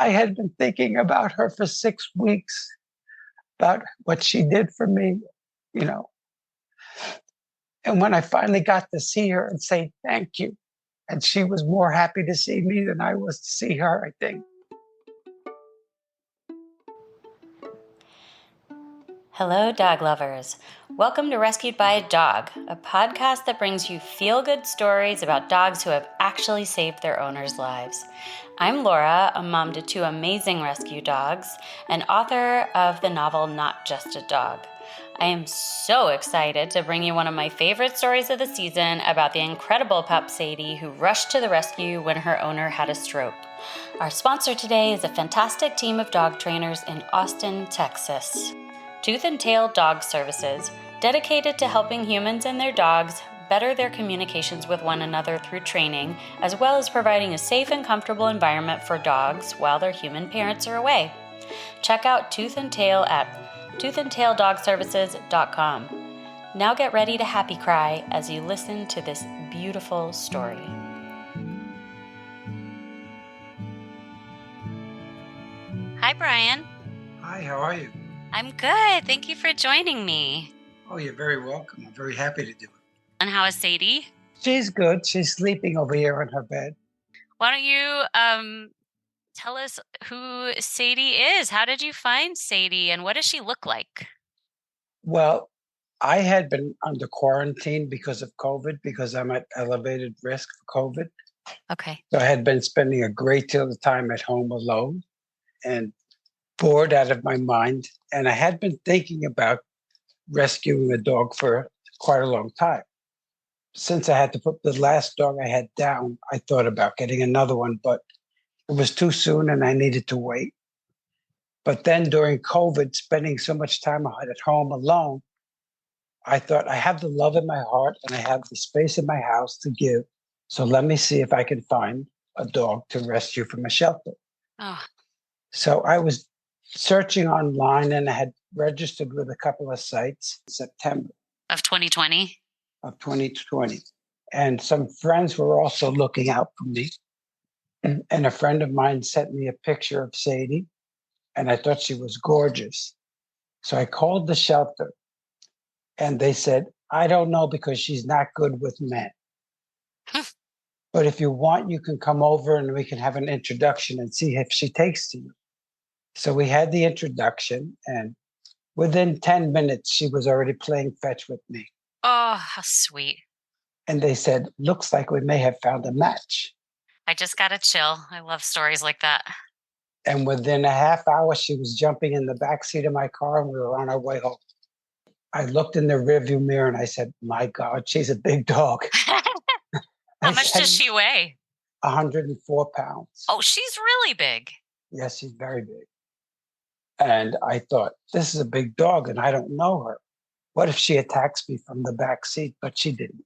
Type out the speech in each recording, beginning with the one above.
I had been thinking about her for 6 weeks, about what she did for me, you know. And when I finally got to see her and say thank you, and she was more happy to see me than I was to see her, I think. Hello, dog lovers. Welcome to Rescued by a Dog, a podcast that brings you feel-good stories about dogs who have actually saved their owners' lives. I'm Laura, a mom to two amazing rescue dogs, and author of the novel Not Just a Dog. I am so excited to bring you one of my favorite stories of the season about the incredible pup Sadie who rushed to the rescue when her owner had a stroke. Our sponsor today is a fantastic team of dog trainers in Austin, Texas. Tooth and Tail Dog Services, dedicated to helping humans and their dogs better their communications with one another through training, as well as providing a safe and comfortable environment for dogs while their human parents are away. Check out Tooth and Tail at toothandtaildogservices.com. Now get ready to happy cry as you listen to this beautiful story. Hi, Brian. Hi, how are you? I'm good. Thank you for joining me. Oh, you're very welcome. I'm very happy to do it. And how is Sadie? She's good. She's sleeping over here in her bed. Why don't you tell us who Sadie is? How did you find Sadie and what does she look like? Well, I had been under quarantine because of COVID, because I'm at elevated risk for COVID. Okay. So I had been spending a great deal of time at home alone and bored out of my mind. And I had been thinking about rescuing a dog for quite a long time. Since I had to put the last dog I had down, I thought about getting another one, but it was too soon and I needed to wait. But then during COVID, spending so much time at home alone, I thought I have the love in my heart and I have the space in my house to give. So let me see if I can find a dog to rescue from a shelter. Oh. So I was searching online and I had registered with a couple of sites in September Of 2020? of 2020. And some friends were also looking out for me. And a friend of mine sent me a picture of Sadie, and I thought she was gorgeous. So I called the shelter, and they said, I don't know because she's not good with men. But if you want, you can come over and we can have an introduction and see if she takes to you. So we had the introduction, and within 10 minutes, she was already playing fetch with me. Oh, how sweet. And they said, looks like we may have found a match. I just got a chill. I love stories like that. And within a half hour, she was jumping in the back seat of my car and we were on our way home. I looked in the rearview mirror and I said, my God, she's a big dog. How much does she weigh? 104 pounds. Oh, she's really big. Yes, she's very big. And I thought, this is a big dog and I don't know her. What if she attacks me from the back seat? But she didn't.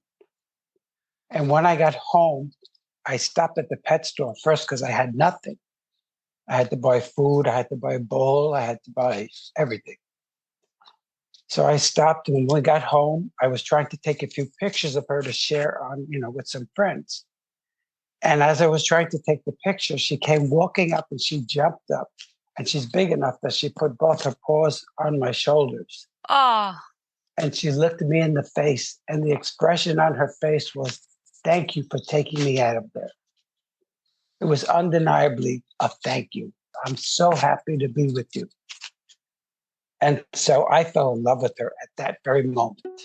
And when I got home, I stopped at the pet store first because I had nothing. I had to buy food, I had to buy a bowl, I had to buy everything. So I stopped, and when we got home, I was trying to take a few pictures of her to share on, with some friends. And as I was trying to take the picture, she came walking up and she jumped up. And she's big enough that she put both her paws on my shoulders. Oh. And she looked me in the face, and the expression on her face was, thank you for taking me out of there. It was undeniably a thank you. I'm so happy to be with you. And so I fell in love with her at that very moment.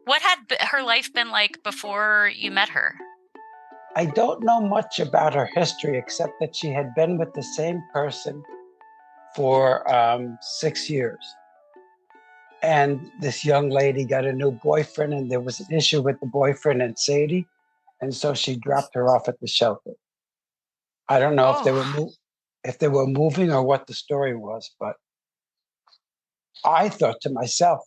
What had her life been like before you met her? I don't know much about her history except that she had been with the same person for 6 years. And this young lady got a new boyfriend, and there was an issue with the boyfriend and Sadie. And so she dropped her off at the shelter. I don't know if they were moving or what the story was, but I thought to myself,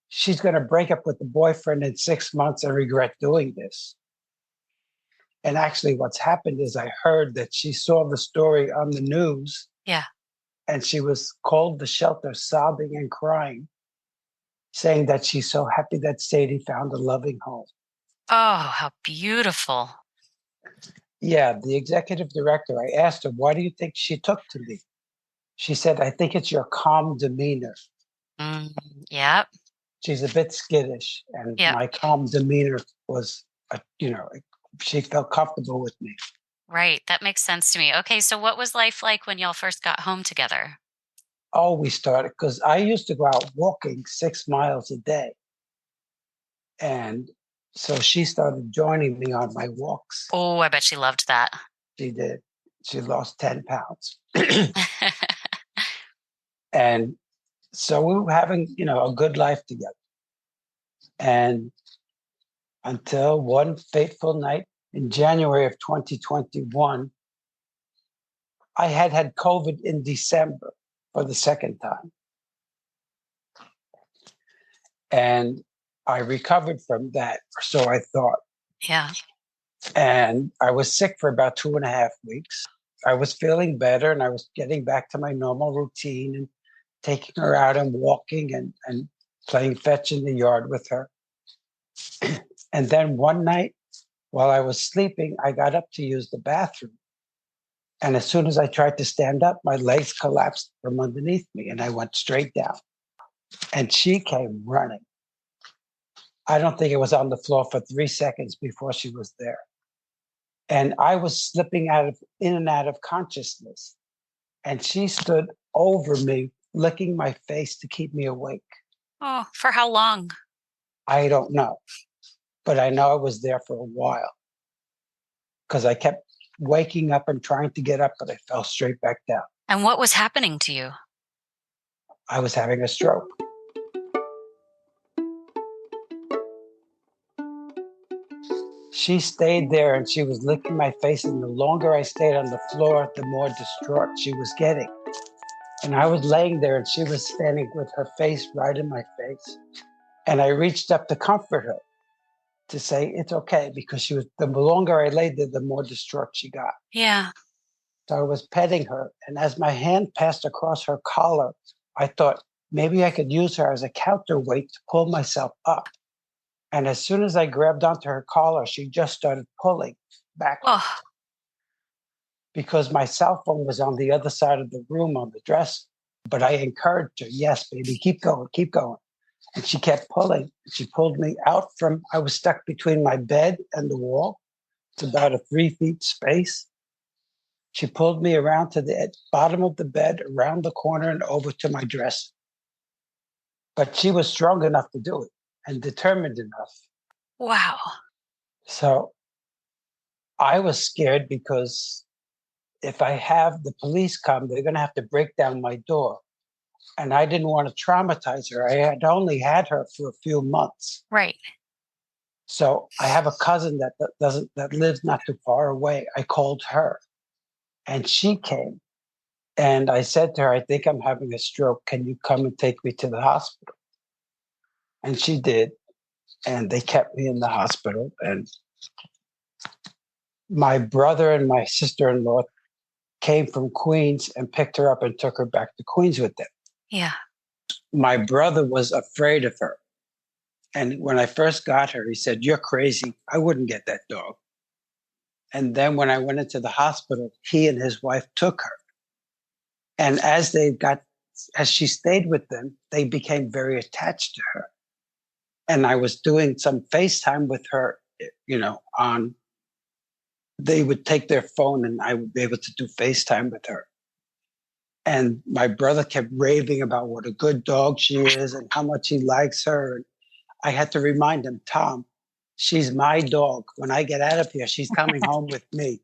she's going to break up with the boyfriend in 6 months and regret doing this. And actually what's happened is I heard that she saw the story on the news. Yeah. And she was called the shelter sobbing and crying, saying that she's so happy that Sadie found a loving home. Oh, how beautiful. Yeah, the executive director, I asked her, why do you think she took to me? She said, I think it's your calm demeanor. Mm, yep. She's a bit skittish, and Yep. my calm demeanor was, she felt comfortable with me. Right. That makes sense to me. Okay. So, what was life like when y'all first got home together? Oh, we started because I used to go out walking 6 miles a day. And so she started joining me on my walks. Oh, I bet she loved that. She did. She lost 10 pounds. And so we were having, a good life together. And until one fateful night in January of 2021, I had COVID in December for the second time. And I recovered from that, or so I thought. Yeah. And I was sick for about 2.5 weeks. I was feeling better and I was getting back to my normal routine and taking her out and walking and playing fetch in the yard with her. And then one night while I was sleeping, I got up to use the bathroom. And as soon as I tried to stand up, my legs collapsed from underneath me and I went straight down. And she came running. I don't think it was on the floor for 3 seconds before she was there. And I was slipping in and out of consciousness. And she stood over me, licking my face to keep me awake. Oh, for how long? I don't know, but I know I was there for a while because I kept waking up and trying to get up, but I fell straight back down. And what was happening to you? I was having a stroke. She stayed there and she was licking my face. And the longer I stayed on the floor, the more distraught she was getting. And I was laying there and she was standing with her face right in my face. And I reached up to comfort her, to say it's okay, because the longer I laid there, the more distraught she got. Yeah. So I was petting her. And as my hand passed across her collar, I thought maybe I could use her as a counterweight to pull myself up. And as soon as I grabbed onto her collar, she just started pulling back Oh, because my cell phone was on the other side of the room on the dresser. But I encouraged her, yes, baby, keep going, keep going. And she kept pulling. She pulled me out I was stuck between my bed and the wall. It's about a 3 feet space. She pulled me around to the bottom of the bed, around the corner, and over to my dresser. But she was strong enough to do it and determined enough. wow. So I was scared because if I have the police come, they're going to have to break down my door. And I didn't want to traumatize her. I had only had her for a few months. Right. So I have a cousin that lives not too far away. I called her and she came. And I said to her, I think I'm having a stroke. Can you come and take me to the hospital? And she did. And they kept me in the hospital. And my brother and my sister-in-law came from Queens and picked her up and took her back to Queens with them. Yeah. My brother was afraid of her. And when I first got her, he said, "You're crazy. I wouldn't get that dog." And then when I went into the hospital, he and his wife took her. And as she stayed with them, they became very attached to her. And I was doing some FaceTime with her, they would take their phone and I would be able to do FaceTime with her. And my brother kept raving about what a good dog she is and how much he likes her. And I had to remind him, Tom, she's my dog. When I get out of here, she's coming home with me.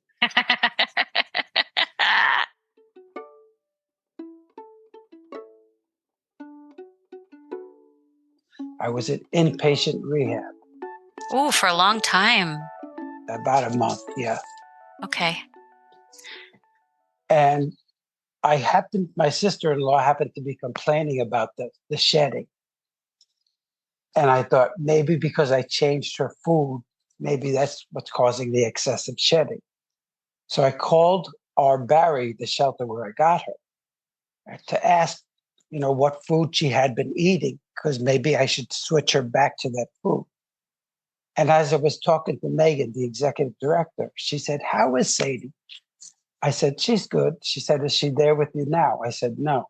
I was in inpatient rehab. Ooh, for a long time. About a month, yeah. Okay. And my sister-in-law happened to be complaining about the shedding. And I thought maybe because I changed her food, maybe that's what's causing the excessive shedding. So I called our Barry, the shelter where I got her, to ask, what food she had been eating, because maybe I should switch her back to that food. And as I was talking to Megan, the executive director, she said, "How is Sadie?" I said, "She's good." She said, "Is she there with you now?" I said, "No,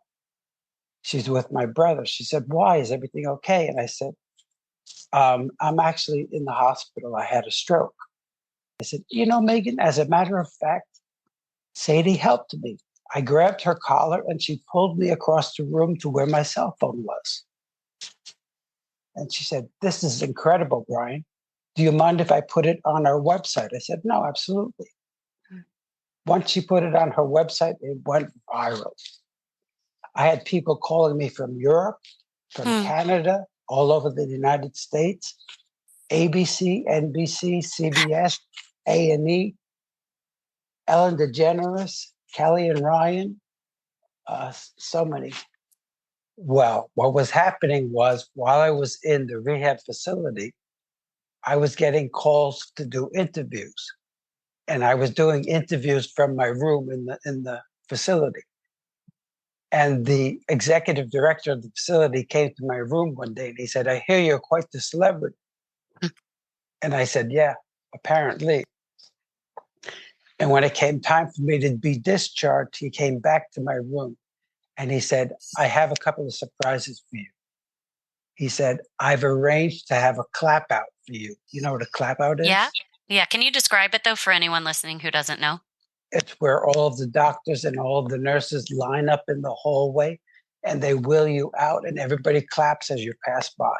she's with my brother." She said, "Why? Is everything okay?" And I said, "I'm actually in the hospital. I had a stroke." I said, Megan, as a matter of fact, Sadie helped me. I grabbed her collar and she pulled me across the room to where my cell phone was. And she said, "This is incredible, Brian. Do you mind if I put it on our website?" I said, "No, absolutely." Once she put it on her website, it went viral. I had people calling me from Europe, from Canada, all over the United States, ABC, NBC, CBS, A&E, Ellen DeGeneres, Kelly and Ryan, so many. Well, what was happening was while I was in the rehab facility, I was getting calls to do interviews. And I was doing interviews from my room in the facility. And the executive director of the facility came to my room one day and he said, "I hear you're quite the celebrity." And I said, "Yeah, apparently." And when it came time for me to be discharged, he came back to my room and he said, "I have a couple of surprises for you." He said, "I've arranged to have a clap out for you." You know what a clap out is? Yeah. Yeah. Can you describe it though for anyone listening who doesn't know? It's where all of the doctors and all of the nurses line up in the hallway and they wheel you out and everybody claps as you pass by.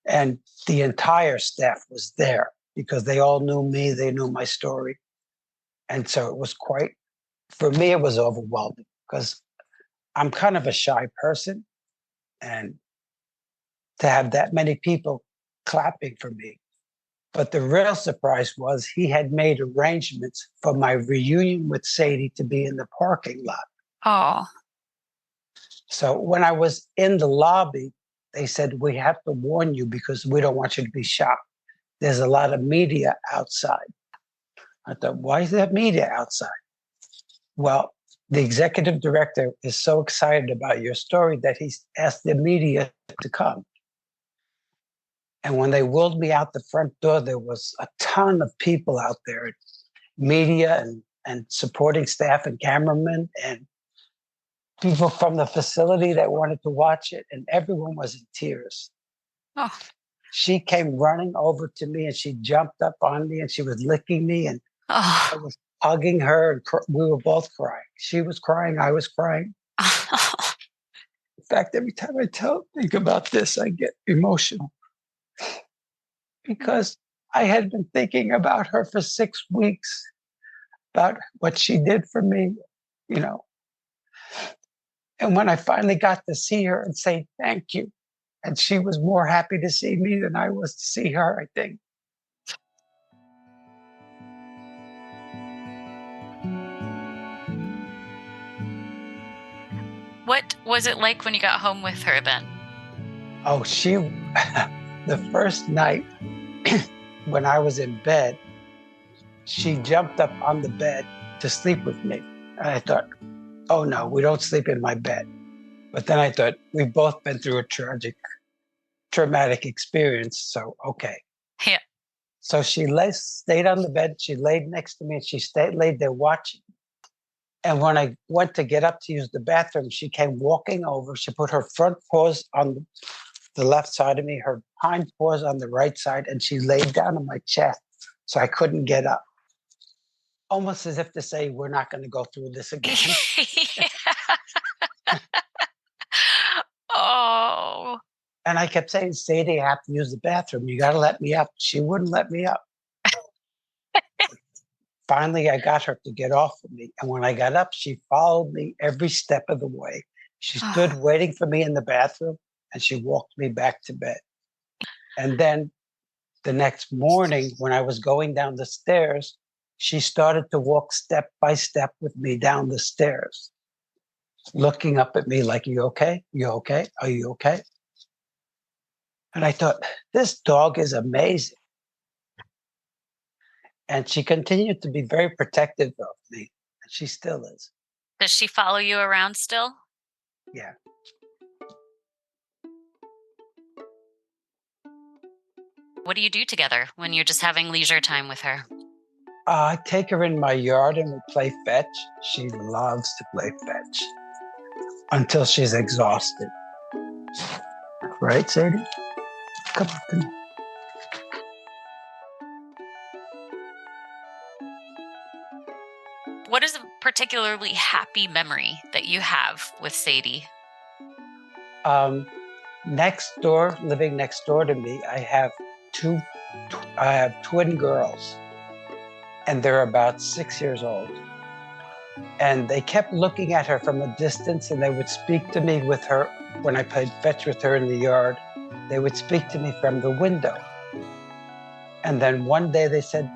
And the entire staff was there because they all knew me, they knew my story. And so it was for me, it was overwhelming because I'm kind of a shy person. And to have that many people clapping for me. But the real surprise was he had made arrangements for my reunion with Sadie to be in the parking lot. Oh. So when I was in the lobby, they said, "We have to warn you because we don't want you to be shocked. There's a lot of media outside." I thought, "Why is there media outside?" Well, the executive director is so excited about your story that he's asked the media to come. And when they wheeled me out the front door, there was a ton of people out there, media and supporting staff and cameramen and people from the facility that wanted to watch it. And everyone was in tears. Oh. She came running over to me and she jumped up on me and she was licking me and I Oh. was hugging her and we were both crying. She was crying, I was crying. In fact, every time I think about this, I get emotional because I had been thinking about her for 6 weeks, about what she did for me, you know. And when I finally got to see her and say thank you, and she was more happy to see me than I was to see her, I think. What was it like when you got home with her then? Oh, the first night when I was in bed, she jumped up on the bed to sleep with me. And I thought, "Oh no, we don't sleep in my bed." But then I thought, we've both been through a traumatic experience. So, okay. Yeah. So she stayed on the bed. She laid next to me and she laid there watching. And when I went to get up to use the bathroom, she came walking over. She put her front paws on the left side of me, her hind paws on the right side, and she laid down on my chest so I couldn't get up. Almost as if to say, "We're not going to go through this again." Oh. And I kept saying, "Sadie, I have to use the bathroom. You got to let me up." She wouldn't let me up. Finally, I got her to get off of me. And when I got up, she followed me every step of the way. She stood waiting for me in the bathroom and she walked me back to bed. And then the next morning, when I was going down the stairs, she started to walk step by step with me down the stairs, looking up at me like, "You okay? You okay? Are you okay?" And I thought, this dog is amazing. And she continued to be very protective of me. And she still is. Does she follow you around still? Yeah. What do you do together when you're just having leisure time with her? I take her in my yard and we play fetch. She loves to play fetch until she's exhausted. Right, Sadie? Come on, come on. What is a particularly happy memory that you have with Sadie? Living next door to me, I have twin girls, and they're about 6 years old. And they kept looking at her from a distance, and they would speak to me with her when I played fetch with her in the yard. They would speak to me from the window. And then one day they said,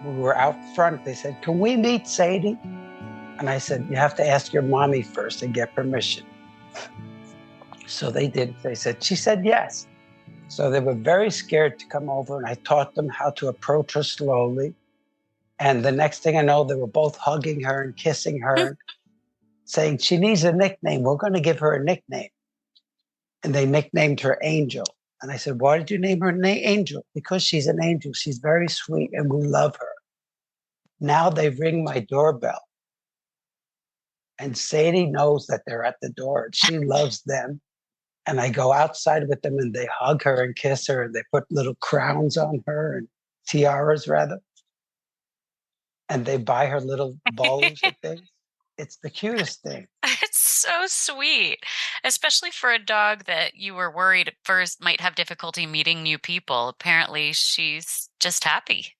we were out front, they said, "Can we meet Sadie?" And I said, "You have to ask your mommy first and get permission." So they did. She said yes. So they were very scared to come over, and I taught them how to approach her slowly. And the next thing I know, they were both hugging her and kissing her, saying, "She needs a nickname. We're going to give her a nickname." And they nicknamed her Angel. And I said, "Why did you name her Angel?" "Because she's an angel. She's very sweet, and we love her." Now they ring my doorbell. And Sadie knows that they're at the door, and she loves them. And I go outside with them, and they hug her and kiss her, and they put little crowns on her, and tiaras rather. And they buy her little bows and things. It's the cutest thing. It's so sweet, especially for a dog that you were worried at first might have difficulty meeting new people. Apparently, she's just happy.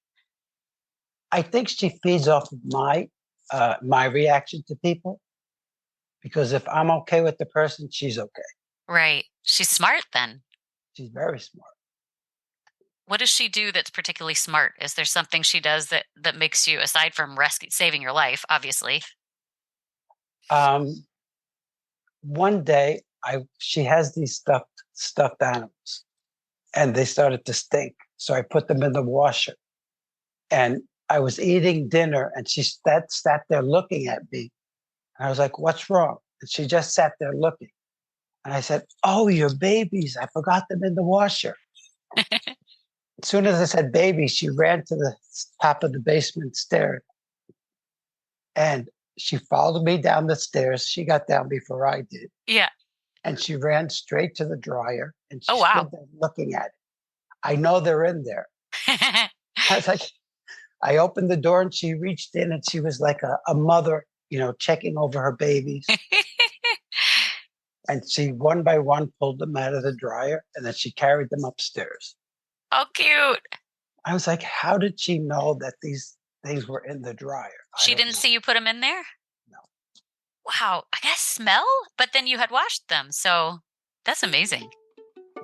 I think she feeds off of my reaction to people, because if I'm okay with the person, she's okay. Right. She's smart then. She's very smart. What does she do that's particularly smart? Is there something she does that makes you, aside from saving your life, obviously? One day, she has these stuffed animals, and they started to stink. So I put them in the washer, and I was eating dinner, and she sat there looking at me, and I was like, "What's wrong?" And she just sat there looking, and I said, "Oh, your babies! I forgot them in the washer." As soon as I said baby, she ran to the top of the basement stairs, and she followed me down the stairs. She got down before I did. Yeah. And she ran straight to the dryer, and she Oh, wow. stood there looking at it. I know they're in there. I was like, I opened the door, and she reached in, and she was like a mother, checking over her babies. And she, one by one, pulled them out of the dryer, and then she carried them upstairs. Oh, cute. I was like, how did she know that these things were in the dryer? She didn't see you put them in there? No. Wow. I guess smell, but then you had washed them. So that's amazing.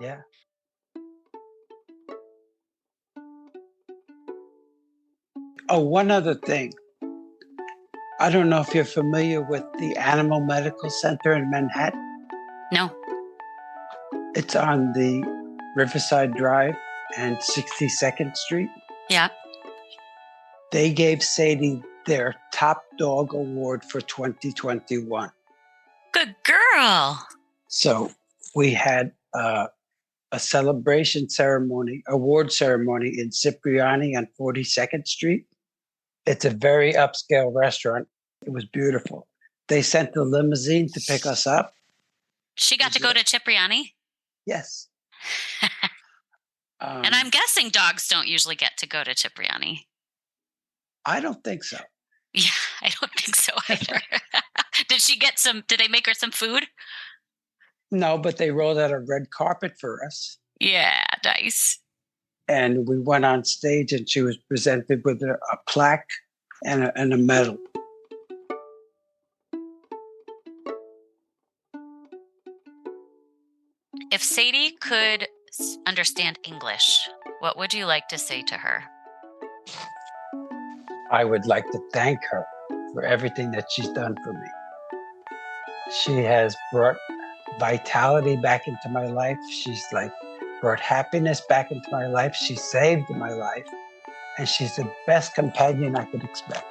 Yeah. Oh, one other thing. I don't know if you're familiar with the Animal Medical Center in Manhattan. No. It's on the Riverside Drive and 62nd Street. Yeah. They gave Sadie their Top Dog Award for 2021. Good girl. So we had a celebration ceremony, award ceremony in Cipriani on 42nd Street. It's a very upscale restaurant. It was beautiful. They sent the limousine to pick us up. She got to go to Cipriani? Yes. And I'm guessing dogs don't usually get to go to Cipriani. I don't think so. Yeah, I don't think so either. Did they make her some food? No, but they rolled out a red carpet for us. Yeah, nice. And we went on stage, and she was presented with a plaque and a medal. If Sadie could understand English, what would you like to say to her? I would like to thank her for everything that she's done for me. She has brought vitality back into my life. She's brought happiness back into my life. She saved my life. And she's the best companion I could expect.